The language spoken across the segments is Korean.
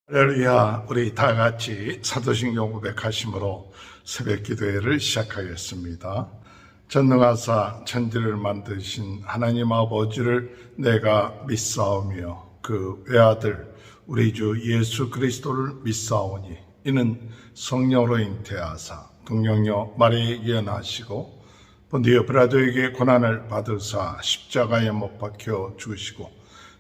할렐루야. 우리 다 같이 사도신경 고백하심으로 새벽 기도회를 시작하겠습니다. 전능하사 천지를 만드신 하나님 아버지를 내가 믿사오며 그 외아들 우리 주 예수 그리스도를 믿사오니 이는 성령으로 잉태하사 동정녀 마리아에 예언하시고 본디오 빌라도에게 고난을 받으사 십자가에 못 박혀 죽으시고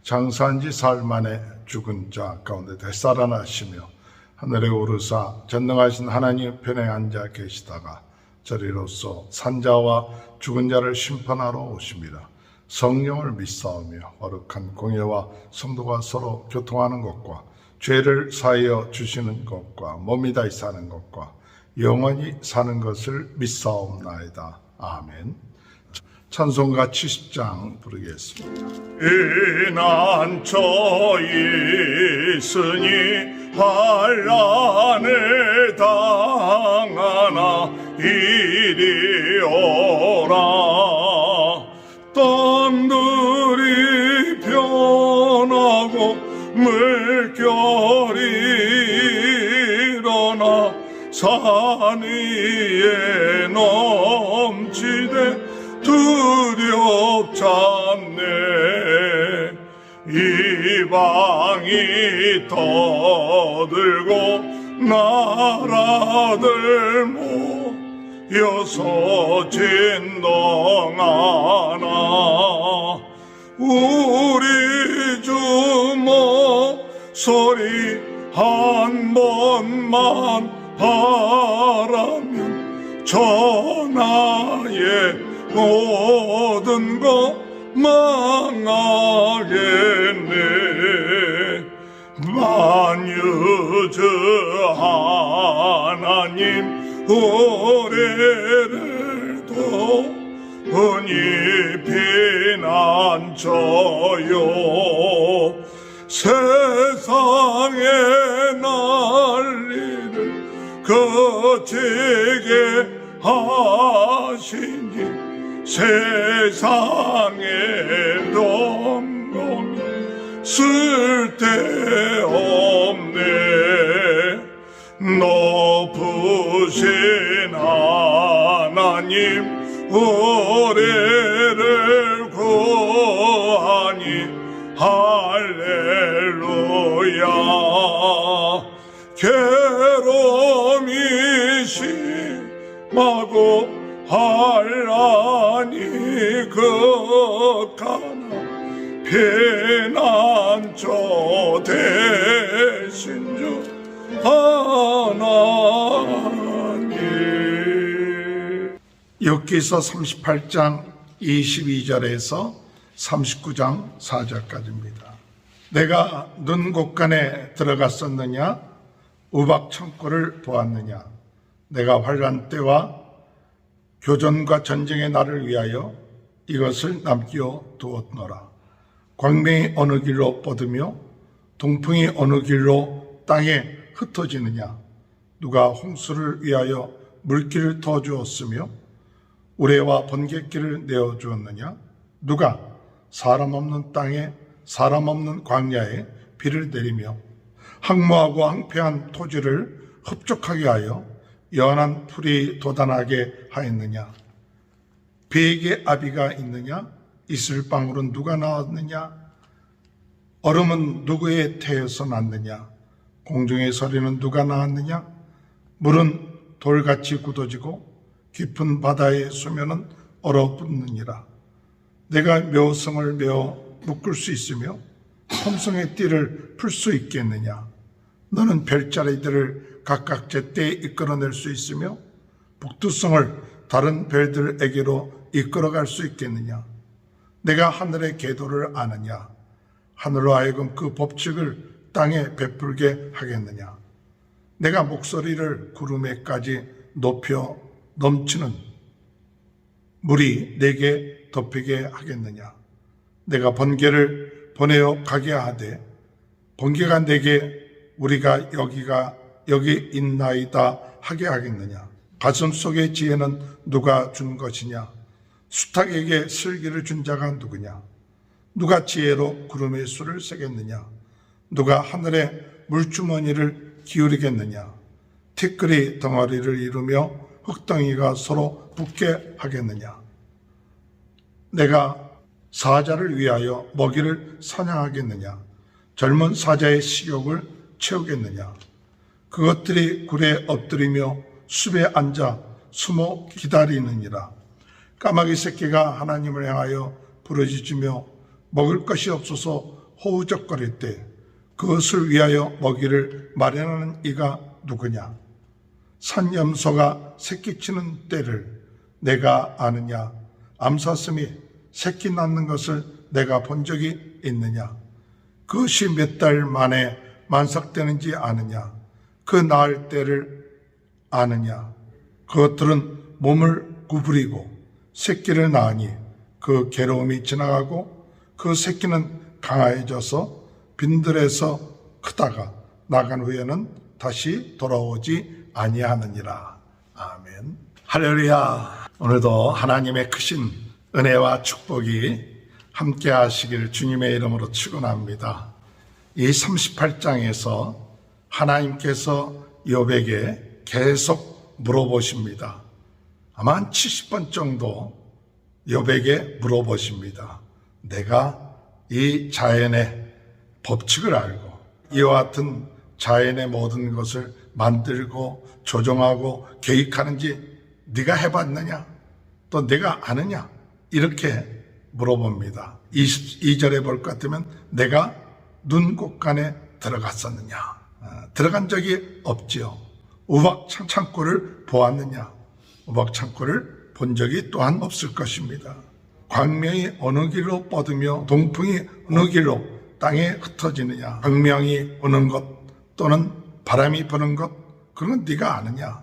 장사한 지 사흘 만에 죽은 자 가운데 되살아나시며 하늘에 오르사 전능하신 하나님 편에 앉아 계시다가 저리로서 산자와 죽은 자를 심판하러 오십니다. 성령을 믿사오며 거룩한 공예와 성도가 서로 교통하는 것과 죄를 사하여 주시는 것과 몸이 다시 사는 것과 영원히 사는 것을 믿사옵나이다. 아멘. 찬송가 70장 부르겠습니다. 피난처 있으니 환난을 당하나 이리 오라. 땅들이 변하고 물결이 일어나 산 위에 넘치되 두렵지 않네. 이방이 떠들고 나라들 모여서 진동하나 우리 주 목소리 한 번만 바라면 전하에 모든 것 망하겠네. 만유주 하나님 우리를 도우니 피난처요. 세상의 난리를 그치게 하시니 세상에 덤덤이 쓸데없네. 높으신 하나님 우리를 구하니 할렐루야. 괴로움이 심하고 환난이 극하나 피난처 되신 주 하나님. 욥기서 38장 22절에서 39장 4절까지입니다. 내가 눈 곳간에 들어갔었느냐? 우박 창고를 보았느냐? 내가 환난 때와 교전과 전쟁의 날을 위하여 이것을 남겨 두었노라. 광명이 어느 길로 뻗으며 동풍이 어느 길로 땅에 흩어지느냐? 누가 홍수를 위하여 물길을 터주었으며 우레와 번갯길을 내어주었느냐? 누가 사람 없는 땅에 사람 없는 광야에 비를 내리며 항모하고 황폐한 토지를 흡족하게 하여 연한 풀이 돋아나게 하였느냐? 비에게 아비가 있느냐? 이슬 방울은 누가 낳았느냐? 얼음은 누구의 태에서 났느냐? 공중의 소리는 누가 낳았느냐? 물은 돌같이 굳어지고 깊은 바다의 수면은 얼어붙느니라. 내가 묘성을 메어 묶을 수 있으며 솜성의 띠를 풀 수 있겠느냐? 너는 별자리들을 각각 제때에 이끌어낼 수 있으며 북두성을 다른 별들에게로 이끌어갈 수 있겠느냐? 내가 하늘의 궤도를 아느냐? 하늘로 하여금 그 법칙을 땅에 베풀게 하겠느냐? 내가 목소리를 구름에까지 높여 넘치는 물이 내게 덮이게 하겠느냐? 내가 번개를 보내어 가게 하되 번개가 내게 우리가 여기 있나이다 하게 하겠느냐? 가슴 속의 지혜는 누가 준 것이냐? 수탉에게 슬기를 준 자가 누구냐? 누가 지혜로 구름의 수를 세겠느냐? 누가 하늘의 물주머니를 기울이겠느냐? 티끌이 덩어리를 이루며 흙덩이가 서로 붙게 하겠느냐? 내가 사자를 위하여 먹이를 사냥하겠느냐? 젊은 사자의 식욕을 채우겠느냐? 그것들이 굴에 엎드리며 숲에 앉아 숨어 기다리느니라. 까마귀 새끼가 하나님을 향하여 부르짖으며 먹을 것이 없어서 호우적거릴 때 그것을 위하여 먹이를 마련하는 이가 누구냐? 산염소가 새끼치는 때를 내가 아느냐? 암사슴이 새끼 낳는 것을 내가 본 적이 있느냐? 그것이 몇 달 만에 만삭되는지 아느냐? 그 낳을 때를 아느냐? 그것들은 몸을 구부리고 새끼를 낳으니 그 괴로움이 지나가고 그 새끼는 강화해져서 빈들에서 크다가 나간 후에는 다시 돌아오지 아니하느니라. 아멘. 할렐루야. 오늘도 하나님의 크신 은혜와 축복이 함께 하시길 주님의 이름으로 축원합니다. 이 38장에서 하나님께서 욥에게 계속 물어보십니다. 아마 한 70번 정도 욥에게 물어보십니다. 내가 이 자연의 법칙을 알고 이와 같은 자연의 모든 것을 만들고 조정하고 계획하는지 네가 해봤느냐? 또 네가 아느냐? 이렇게 물어봅니다. 22절에 볼 것 같으면 내가 눈곳간에 들어갔었느냐? 들어간 적이 없지요. 우박 창고를 보았느냐? 우박 창고를 본 적이 또한 없을 것입니다. 광명이 어느 길로 뻗으며 동풍이 어느 길로 땅에 흩어지느냐? 광명이 오는 것 또는 바람이 부는 것 그건 네가 아느냐?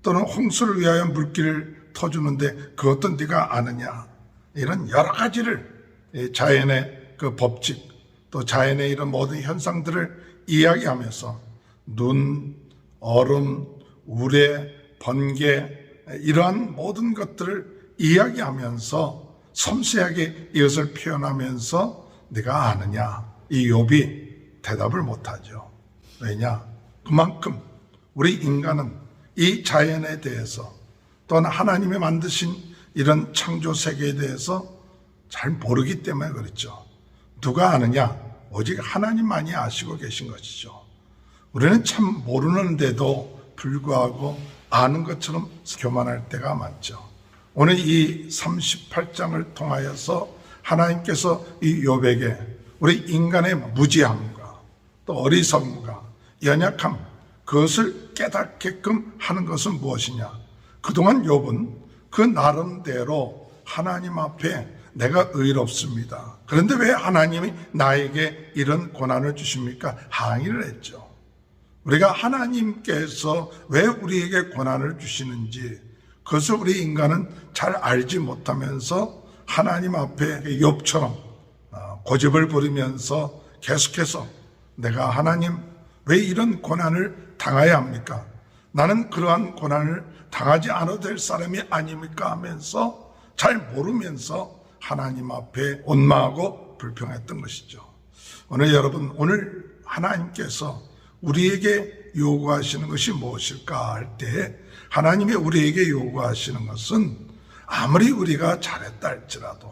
또는 홍수를 위하여 물길을 터주는데 그것도 네가 아느냐? 이런 여러 가지를 자연의 그 법칙 또 자연의 이런 모든 현상들을 이야기하면서 눈, 얼음, 우레, 번개 이러한 모든 것들을 이야기하면서 섬세하게 이것을 표현하면서 네가 아느냐? 이 욥이 대답을 못하죠. 왜냐? 그만큼 우리 인간은 이 자연에 대해서 또는 하나님이 만드신 이런 창조 세계에 대해서 잘 모르기 때문에 그렇죠. 누가 아느냐? 오직 하나님만이 아시고 계신 것이죠. 우리는 참 모르는데도 불구하고 아는 것처럼 교만할 때가 많죠. 오늘 이 38장을 통하여서 하나님께서 이 욥에게 우리 인간의 무지함과 또 어리석음과 연약함 그것을 깨닫게끔 하는 것은 무엇이냐? 그동안 욥은 그 나름대로 하나님 앞에 내가 의롭습니다. 그런데 왜 하나님이 나에게 이런 고난을 주십니까? 항의를 했죠. 우리가 하나님께서 왜 우리에게 고난을 주시는지 그것을 우리 인간은 잘 알지 못하면서 하나님 앞에 욥처럼 고집을 부리면서 계속해서 내가 하나님 왜 이런 고난을 당해야 합니까? 나는 그러한 고난을 당하지 않아도 될 사람이 아닙니까? 하면서 잘 모르면서 하나님 앞에 원망하고 불평했던 것이죠. 오늘 여러분, 오늘 하나님께서 우리에게 요구하시는 것이 무엇일까 할 때 하나님이 우리에게 요구하시는 것은 아무리 우리가 잘했다 할지라도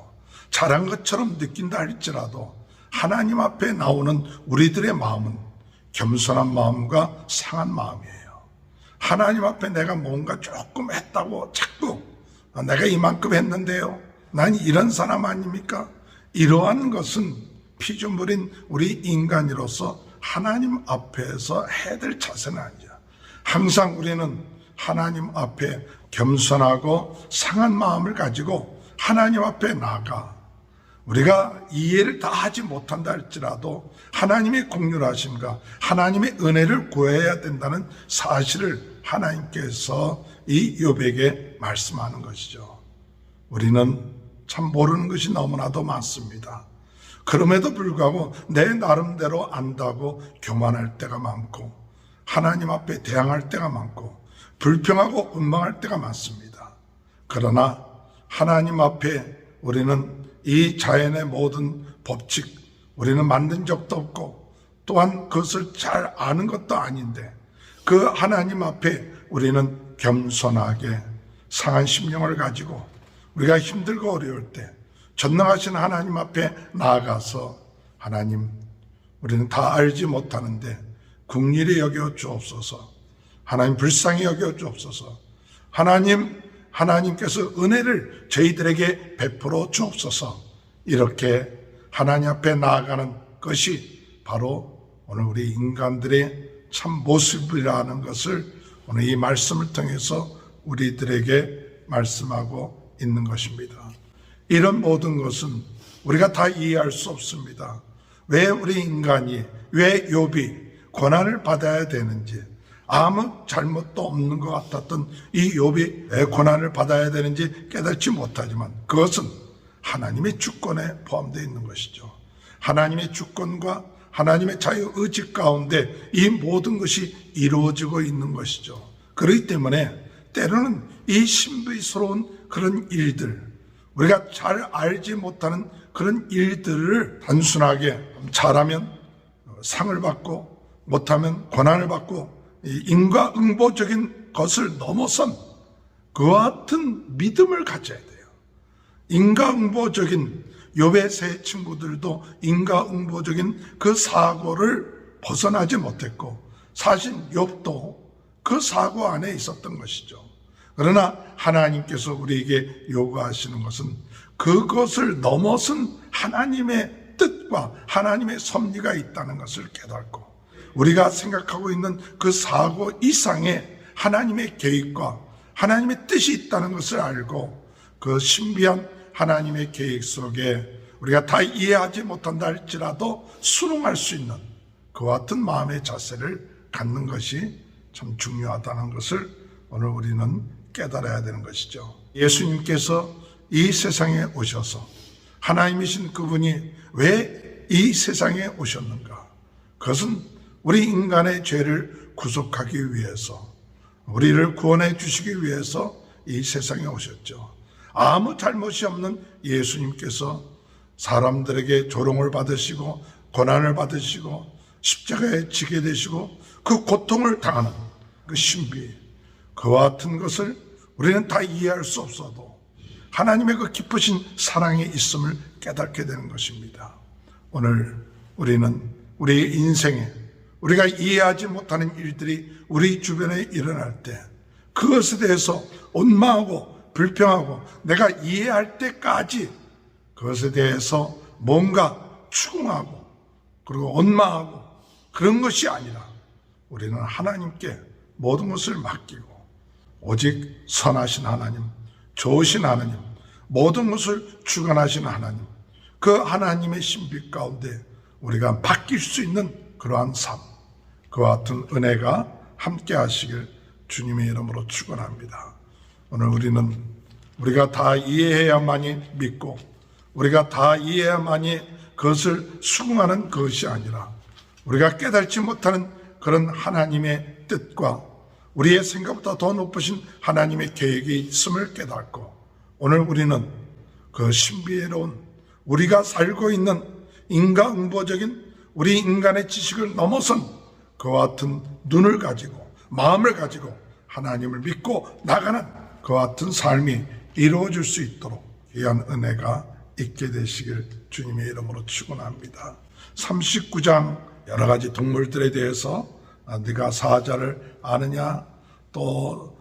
잘한 것처럼 느낀다 할지라도 하나님 앞에 나오는 우리들의 마음은 겸손한 마음과 상한 마음이에요. 하나님 앞에 내가 뭔가 조금 했다고 자꾸 내가 이만큼 했는데요. 난 이런 사람 아닙니까? 이러한 것은 피조물인 우리 인간으로서 하나님 앞에서 해야 될 자세는 아니죠. 항상 우리는 하나님 앞에 겸손하고 상한 마음을 가지고 하나님 앞에 나가 우리가 이해를 다 하지 못한다 할지라도 하나님의 긍휼하심과 하나님의 은혜를 구해야 된다는 사실을 하나님께서 이 욥에게 말씀하는 것이죠. 우리는 참 모르는 것이 너무나도 많습니다. 그럼에도 불구하고 내 나름대로 안다고 교만할 때가 많고 하나님 앞에 대항할 때가 많고 불평하고 원망할 때가 많습니다. 그러나 하나님 앞에 우리는 이 자연의 모든 법칙 우리는 만든 적도 없고 또한 그것을 잘 아는 것도 아닌데 그 하나님 앞에 우리는 겸손하게 상한 심령을 가지고 우리가 힘들고 어려울 때 전능하신 하나님 앞에 나아가서 하나님, 우리는 다 알지 못하는데 긍휼히 여겨 주옵소서. 하나님 불쌍히 여겨 주옵소서. 하나님께서 은혜를 저희들에게 베풀어 주옵소서. 이렇게 하나님 앞에 나아가는 것이 바로 오늘 우리 인간들의 참 모습이라는 것을 오늘 이 말씀을 통해서 우리들에게 말씀하고 있는 것입니다. 이런 모든 것은 우리가 다 이해할 수 없습니다. 왜 우리 인간이, 왜 욥이 고난을 받아야 되는지, 아무 잘못도 없는 것 같았던 이 욥이 왜 고난을 받아야 되는지 깨닫지 못하지만 그것은 하나님의 주권에 포함되어 있는 것이죠. 하나님의 주권과 하나님의 자유의지 가운데 이 모든 것이 이루어지고 있는 것이죠. 그렇기 때문에 때로는 이 신비스러운 그런 일들, 우리가 잘 알지 못하는 그런 일들을 단순하게 잘하면 상을 받고 못하면 고난을 받고 인과응보적인 것을 넘어선 그와 같은 믿음을 가져야 돼요. 인과응보적인 욥의 세 친구들도 인과응보적인 그 사고를 벗어나지 못했고 사실 욥도 그 사고 안에 있었던 것이죠. 그러나 하나님께서 우리에게 요구하시는 것은 그것을 넘어선 하나님의 뜻과 하나님의 섭리가 있다는 것을 깨닫고 우리가 생각하고 있는 그 사고 이상의 하나님의 계획과 하나님의 뜻이 있다는 것을 알고 그 신비한 하나님의 계획 속에 우리가 다 이해하지 못한다 할지라도 순응할 수 있는 그와 같은 마음의 자세를 갖는 것이 참 중요하다는 것을 오늘 우리는 깨달아야 되는 것이죠. 예수님께서 이 세상에 오셔서 하나님이신 그분이 왜 이 세상에 오셨는가? 그것은 우리 인간의 죄를 구속하기 위해서, 우리를 구원해 주시기 위해서 이 세상에 오셨죠. 아무 잘못이 없는 예수님께서 사람들에게 조롱을 받으시고 고난을 받으시고 십자가에 지게 되시고 그 고통을 당하는 그 신비, 그와 같은 것을 우리는 다 이해할 수 없어도 하나님의 그 깊으신 사랑이 있음을 깨닫게 되는 것입니다. 오늘 우리는 우리의 인생에 우리가 이해하지 못하는 일들이 우리 주변에 일어날 때 그것에 대해서 원망하고 불평하고 내가 이해할 때까지 그것에 대해서 뭔가 추궁하고 그리고 원망하고 그런 것이 아니라 우리는 하나님께 모든 것을 맡기고 오직 선하신 하나님, 좋으신 하나님, 모든 것을 주관하신 하나님, 그 하나님의 신비 가운데 우리가 바뀔 수 있는 그러한 삶, 그와 같은 은혜가 함께 하시길 주님의 이름으로 축원합니다. 오늘 우리가 다 이해해야만이 믿고 우리가 다 이해해야만이 그것을 수긍하는 것이 아니라 우리가 깨닫지 못하는 그런 하나님의 뜻과 우리의 생각보다 더 높으신 하나님의 계획이 있음을 깨닫고 오늘 우리는 그 신비로운 우리가 살고 있는 인과응보적인 우리 인간의 지식을 넘어선 그와 같은 눈을 가지고 마음을 가지고 하나님을 믿고 나가는 그와 같은 삶이 이루어질 수 있도록 귀한 은혜가 있게 되시길 주님의 이름으로 축원합니다. 39장 여러 가지 동물들에 대해서 네가 사자를 아느냐, 또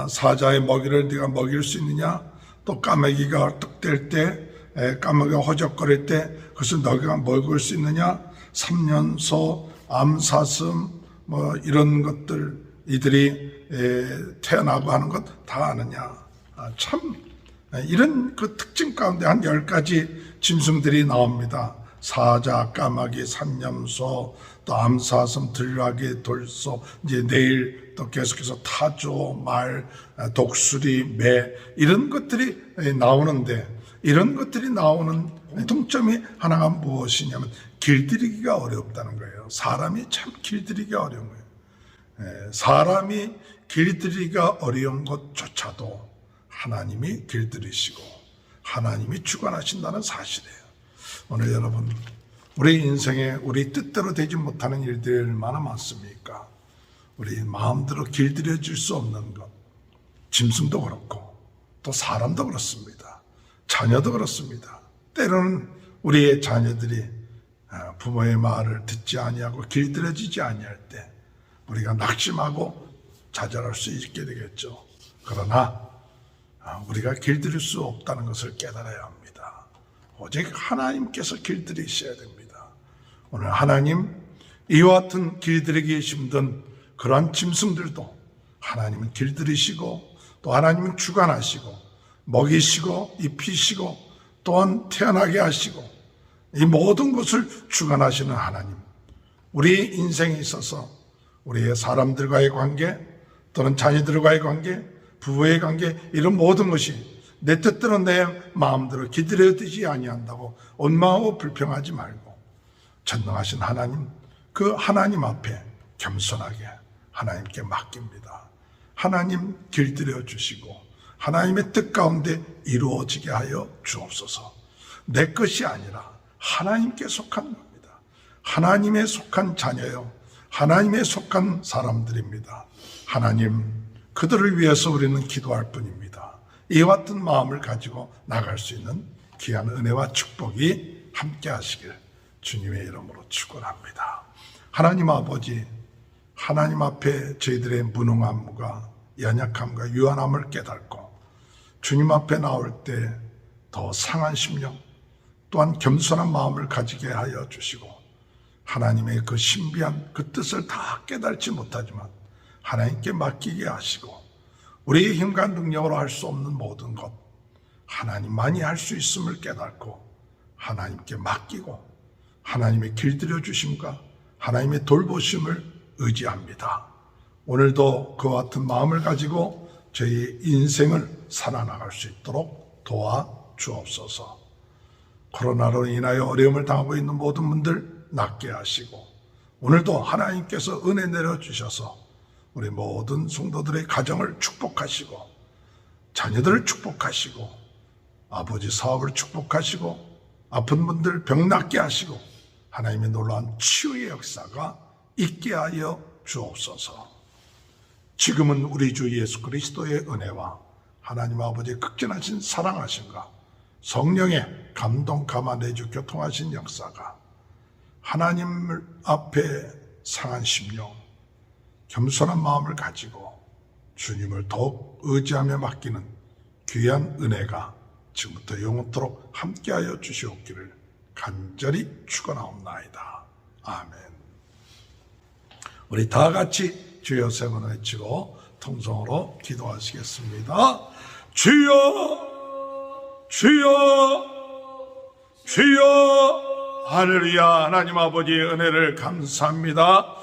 사자의 먹이를 네가 먹일 수 있느냐, 또 까마귀가 뚝뗄 때 까마귀가 허적거릴 때 그것을 너희가 먹을 수 있느냐, 3년소, 암사슴 뭐 이런 것들 이들이 태어나고 하는 것 다 아느냐. 참 이런 그 특징 가운데 한 10가지 짐승들이 나옵니다. 사자, 까마귀, 산념소, 또 암사슴, 들라기, 돌소, 이제 내일 또 계속해서 타조, 말, 독수리, 매 이런 것들이 나오는데 이런 것들이 나오는 공통점이 하나가 무엇이냐면 길들이기가 어렵다는 거예요. 사람이 참 길들이기가 어려운 거예요. 사람이 길들이기가 어려운 것조차도 하나님이 길들이시고 하나님이 주관하신다는 사실이에요. 오늘 여러분 우리 인생에 우리 뜻대로 되지 못하는 일들이 얼마나 많습니까? 우리 마음대로 길들여질 수 없는 것, 짐승도 그렇고 또 사람도 그렇습니다. 자녀도 그렇습니다. 때로는 우리의 자녀들이 부모의 말을 듣지 아니하고 길들여지지 아니할 때 우리가 낙심하고 좌절할 수 있게 되겠죠. 그러나 우리가 길들일 수 없다는 것을 깨달아야 합니다. 오직 하나님께서 길들이셔야 됩니다. 오늘 하나님, 이와 같은 길들이기 힘든 그러한 짐승들도 하나님은 길들이시고 또 하나님은 주관하시고 먹이시고 입히시고 또한 태어나게 하시고 이 모든 것을 주관하시는 하나님, 우리 인생에 있어서 우리의 사람들과의 관계 또는 자녀들과의 관계, 부부의 관계, 이런 모든 것이 내 뜻대로 내 마음대로 길들여지지 아니한다고 원망하고 불평하지 말고 전능하신 하나님, 그 하나님 앞에 겸손하게 하나님께 맡깁니다. 하나님 길들여 주시고 하나님의 뜻 가운데 이루어지게 하여 주옵소서. 내 것이 아니라 하나님께 속한 겁니다. 하나님에 속한 자녀요, 하나님에 속한 사람들입니다. 하나님, 그들을 위해서 우리는 기도할 뿐입니다. 이와 같은 마음을 가지고 나갈 수 있는 귀한 은혜와 축복이 함께 하시길 주님의 이름으로 축원합니다. 하나님 아버지, 하나님 앞에 저희들의 무능함과 연약함과 유한함을 깨닫고 주님 앞에 나올 때 더 상한 심령 또한 겸손한 마음을 가지게 하여 주시고 하나님의 그 신비한 그 뜻을 다 깨달지 못하지만 하나님께 맡기게 하시고 우리의 힘과 능력으로 할 수 없는 모든 것 하나님만이 할 수 있음을 깨닫고 하나님께 맡기고 하나님의 길들여 주심과 하나님의 돌보심을 의지합니다. 오늘도 그와 같은 마음을 가지고 저희 인생을 살아나갈 수 있도록 도와주옵소서. 코로나로 인하여 어려움을 당하고 있는 모든 분들 낫게 하시고 오늘도 하나님께서 은혜 내려주셔서 우리 모든 성도들의 가정을 축복하시고 자녀들을 축복하시고 아버지 사업을 축복하시고 아픈 분들 병 낫게 하시고 하나님의 놀라운 치유의 역사가 있게 하여 주옵소서. 지금은 우리 주 예수 그리스도의 은혜와 하나님 아버지의 극진하신 사랑하심과 성령의 감동 감화내주 교통하신 역사가 하나님 앞에 상한 심령 겸손한 마음을 가지고 주님을 더욱 의지하며 맡기는 귀한 은혜가 지금부터 영원토록 함께하여 주시옵기를 간절히 축원하옵나이다. 아멘. 우리 다 같이 주여 세 번 외치고 통성으로 기도하시겠습니다. 주여, 주여, 주여. 할렐루야. 하나님 아버지의 은혜를 감사합니다.